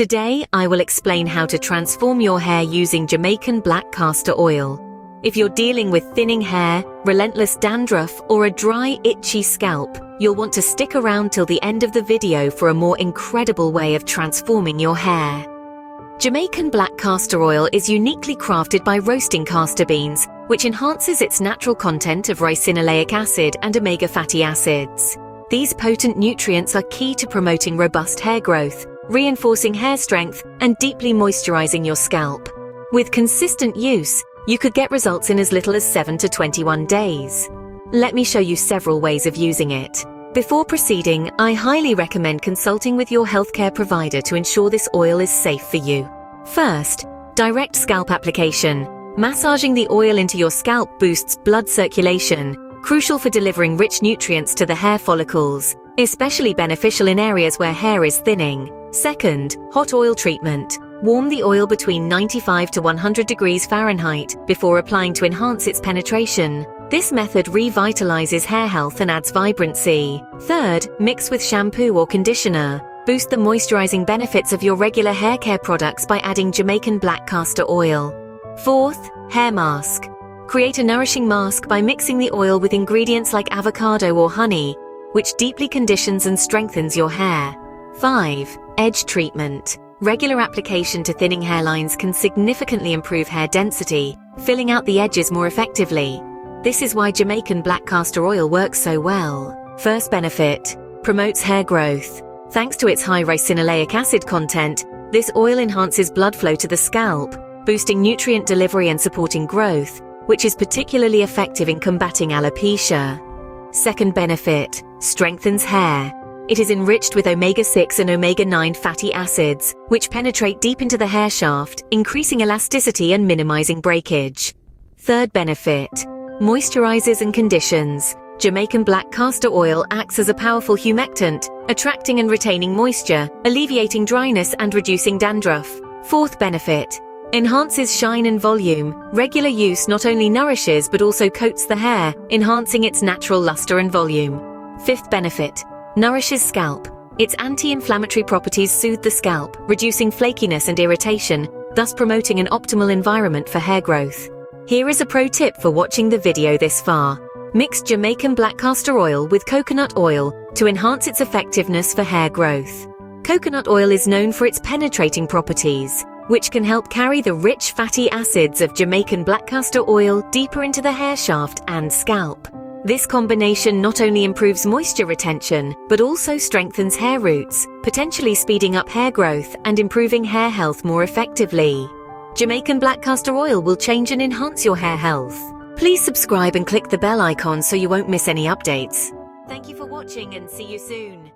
Today, I will explain how to transform your hair using Jamaican Black Castor Oil. If you're dealing with thinning hair, relentless dandruff, or a dry, itchy scalp, you'll want to stick around till the end of the video for a more incredible way of transforming your hair. Jamaican Black Castor Oil is uniquely crafted by roasting castor beans, which enhances its natural content of ricinoleic acid and omega fatty acids. These potent nutrients are key to promoting robust hair growth, reinforcing hair strength, and deeply moisturizing your scalp. With consistent use, you could get results in as little as 7 to 21 days. Let me show you several ways of using it. Before proceeding, I highly recommend consulting with your healthcare provider to ensure this oil is safe for you. First, direct scalp application. Massaging the oil into your scalp boosts blood circulation, crucial for delivering rich nutrients to the hair follicles, especially beneficial in areas where hair is thinning. Second, hot oil treatment. Warm the oil between 95 to 100 degrees Fahrenheit before applying to enhance its penetration. This method revitalizes hair health and adds vibrancy. Third, mix with shampoo or conditioner. Boost the moisturizing benefits of your regular hair care products by adding Jamaican Black Castor Oil. Fourth, hair mask. Create a nourishing mask by mixing the oil with ingredients like avocado or honey, which deeply conditions and strengthens your hair. 5. Edge treatment. Regular application to thinning hairlines can significantly improve hair density, filling out the edges more effectively. This is why Jamaican Black Castor Oil works so well. First benefit: promotes hair growth. Thanks to its high ricinoleic acid content, this oil enhances blood flow to the scalp, boosting nutrient delivery and supporting growth, which is particularly effective in combating alopecia. Second benefit: strengthens hair. It is enriched with omega-6 and omega-9 fatty acids, which penetrate deep into the hair shaft, increasing elasticity and minimizing breakage. Third benefit: moisturizes and conditions. Jamaican Black Castor Oil acts as a powerful humectant, attracting and retaining moisture, alleviating dryness and reducing dandruff. Fourth benefit: enhances shine and volume. Regular use not only nourishes but also coats the hair, enhancing its natural luster and volume. Fifth benefit: nourishes scalp. Its anti-inflammatory properties soothe the scalp, reducing flakiness and irritation, thus promoting an optimal environment for hair growth. Here is a pro tip for watching the video this far. Mix Jamaican Black Castor Oil with coconut oil to enhance its effectiveness for hair growth. Coconut oil is known for its penetrating properties, which can help carry the rich fatty acids of Jamaican Black Castor Oil deeper into the hair shaft and scalp. This combination not only improves moisture retention, but also strengthens hair roots, potentially speeding up hair growth and improving hair health more effectively. Jamaican Black Castor Oil will change and enhance your hair health. Please subscribe and click the bell icon so you won't miss any updates. Thank you for watching and see you soon.